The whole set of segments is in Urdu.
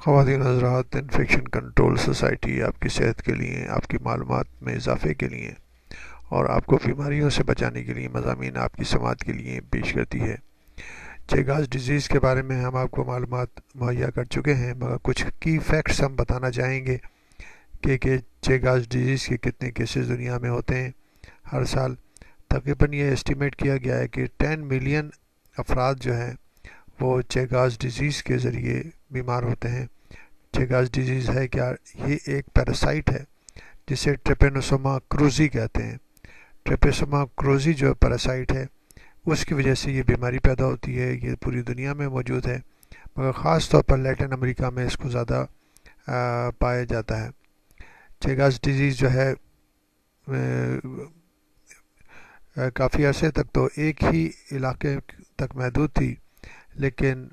خواتین حضرات، انفیکشن کنٹرول سوسائٹی آپ کی صحت کے لیے، آپ کی معلومات میں اضافے کے لیے اور آپ کو بیماریوں سے بچانے کے لیے مضامین آپ کی سماعت کے لیے پیش کرتی ہے۔ چیگاز ڈیزیز کے بارے میں ہم آپ کو معلومات مہیا کر چکے ہیں، مگر کچھ کی فیکٹس ہم بتانا چاہیں گے کہ چیگاز ڈیزیز کے کتنے کیسز دنیا میں ہوتے ہیں ہر سال۔ تقریباً یہ اسٹیمیٹ کیا گیا ہے کہ 10 ملین افراد جو ہیں وہ چیگاز ڈیزیز کے ذریعے بیمار ہوتے ہیں۔ چیگاز ڈیزیز ہے کیا؟ یہ ایک پیراسائٹ ہے جسے ٹریپینوسوما کروزی کہتے ہیں۔ ٹریپینوسوما کروزی جو پیراسائٹ ہے اس کی وجہ سے یہ بیماری پیدا ہوتی ہے۔ یہ پوری دنیا میں موجود ہے، مگر خاص طور پر لیٹن امریکہ میں اس کو زیادہ پایا جاتا ہے۔ چیگاز ڈیزیز جو ہے کافی عرصے تک تو ایک ہی علاقے تک محدود تھی، لیکن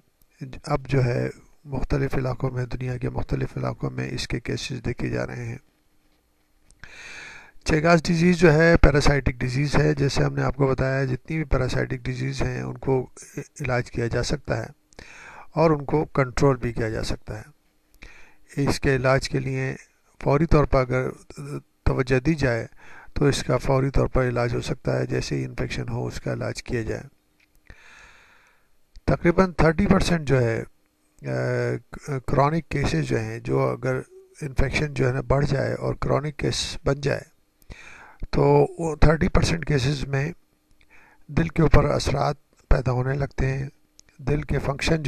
اب جو ہے مختلف علاقوں میں، دنیا کے مختلف علاقوں میں اس کے کیسز دیکھے جا رہے ہیں۔ چیگاز ڈیزیز جو ہے پیراسائٹک ڈیزیز ہے، جیسے ہم نے آپ کو بتایا جتنی بھی پیراسائٹک ڈیزیز ہیں ان کو علاج کیا جا سکتا ہے اور ان کو کنٹرول بھی کیا جا سکتا ہے۔ اس کے علاج کے لیے فوری طور پر اگر توجہ دی جائے تو اس کا فوری طور پر علاج ہو سکتا ہے، جیسے ہی انفیکشن ہو اس کا علاج کیا جائے۔ تقریباً 30% جو ہے کرونک کیسز جو ہیں، جو اگر انفیکشن جو ہے نا بڑھ جائے اور کرونک کیس بن جائے تو 30% کیسز میں دل کے اوپر اثرات پیدا ہونے لگتے ہیں۔ دل کے فنکشن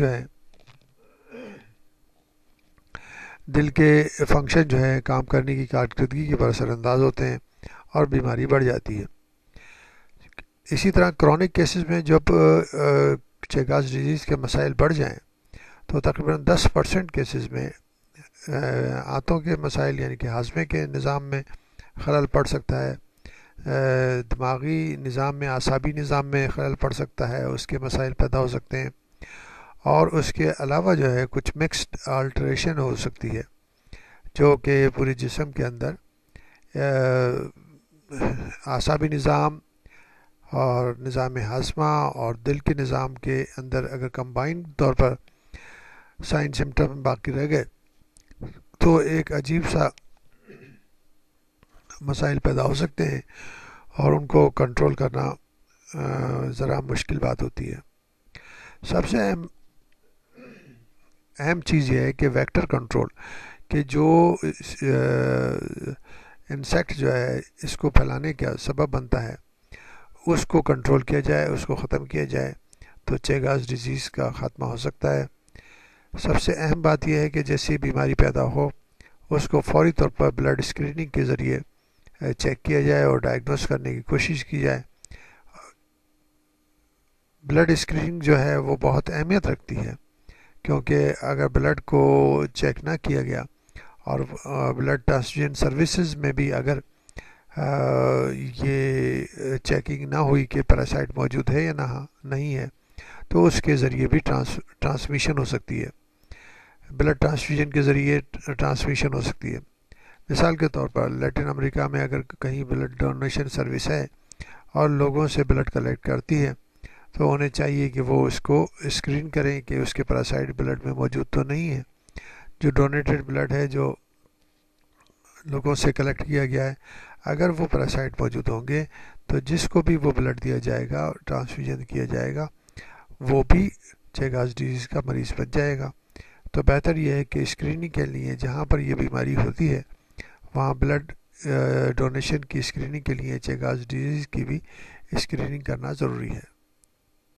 جو ہے کام کرنے کی کارکردگی کے پر اثر انداز ہوتے ہیں اور بیماری بڑھ جاتی ہے۔ اسی طرح کرونک کیسز میں جب چیگاز ڈیزیز کے مسائل بڑھ جائیں تو تقریباً 10% کیسز میں آنتوں کے مسائل یعنی کہ ہاضمے کے نظام میں خلل پڑ سکتا ہے، دماغی نظام میں، اعصابی نظام میں خلل پڑ سکتا ہے، اس کے مسائل پیدا ہو سکتے ہیں، اور اس کے علاوہ جو ہے کچھ مکسڈ آلٹریشن ہو سکتی ہے جو کہ پورے جسم کے اندر اعصابی نظام اور نظام ہاضمہ اور دل کے نظام کے اندر اگر کمبائنڈ طور پر سائن سمٹم باقی رہ گئے تو ایک عجیب سا مسائل پیدا ہو سکتے ہیں اور ان کو کنٹرول کرنا ذرا مشکل بات ہوتی ہے۔ سب سے اہم چیز یہ ہے کہ ویکٹر کنٹرول، کہ جو انسیکٹ جو ہے اس کو پھیلانے کا سبب بنتا ہے اس کو کنٹرول کیا جائے، اس کو ختم کیا جائے تو چیگاز ڈیزیز کا خاتمہ ہو سکتا ہے۔ سب سے اہم بات یہ ہے کہ جیسی بیماری پیدا ہو اس کو فوری طور پر بلڈ اسکریننگ کے ذریعے چیک کیا جائے اور ڈائگنوز کرنے کی کوشش کی جائے۔ بلڈ اسکریننگ جو ہے وہ بہت اہمیت رکھتی ہے، کیونکہ اگر بلڈ کو چیک نہ کیا گیا اور بلڈ ٹرانسفیوژن سروسز میں بھی اگر یہ چیکنگ نہ ہوئی کہ پیراسائٹ موجود ہے یا نہیں ہے تو اس کے ذریعے بھی ٹرانسمیشن ہو سکتی ہے، بلڈ ٹرانسفیوژن کے ذریعے ٹرانسمیشن ہو سکتی ہے۔ مثال کے طور پر لیٹن امریکہ میں اگر کہیں بلڈ ڈونیشن سروس ہے اور لوگوں سے بلڈ کلیکٹ کرتی ہے تو انہیں چاہیے کہ وہ اس کو اسکرین کریں کہ اس کے پیراسائٹ بلڈ میں موجود تو نہیں ہے۔ جو ڈونیٹڈ بلڈ ہے، جو لوگوں سے کلیکٹ کیا گیا ہے، اگر وہ پیراسائٹ موجود ہوں گے تو جس کو بھی وہ بلڈ دیا جائے گا، ٹرانسفیوژن کیا جائے گا، وہ بھی چیگاز ڈیزیز کا مریض بن جائے گا۔ تو بہتر یہ ہے کہ اسکریننگ کے لیے جہاں پر یہ بیماری ہوتی ہے وہاں بلڈ ڈونیشن کی اسکریننگ کے لیے چیگاز ڈیزیز کی بھی اسکریننگ کرنا ضروری ہے۔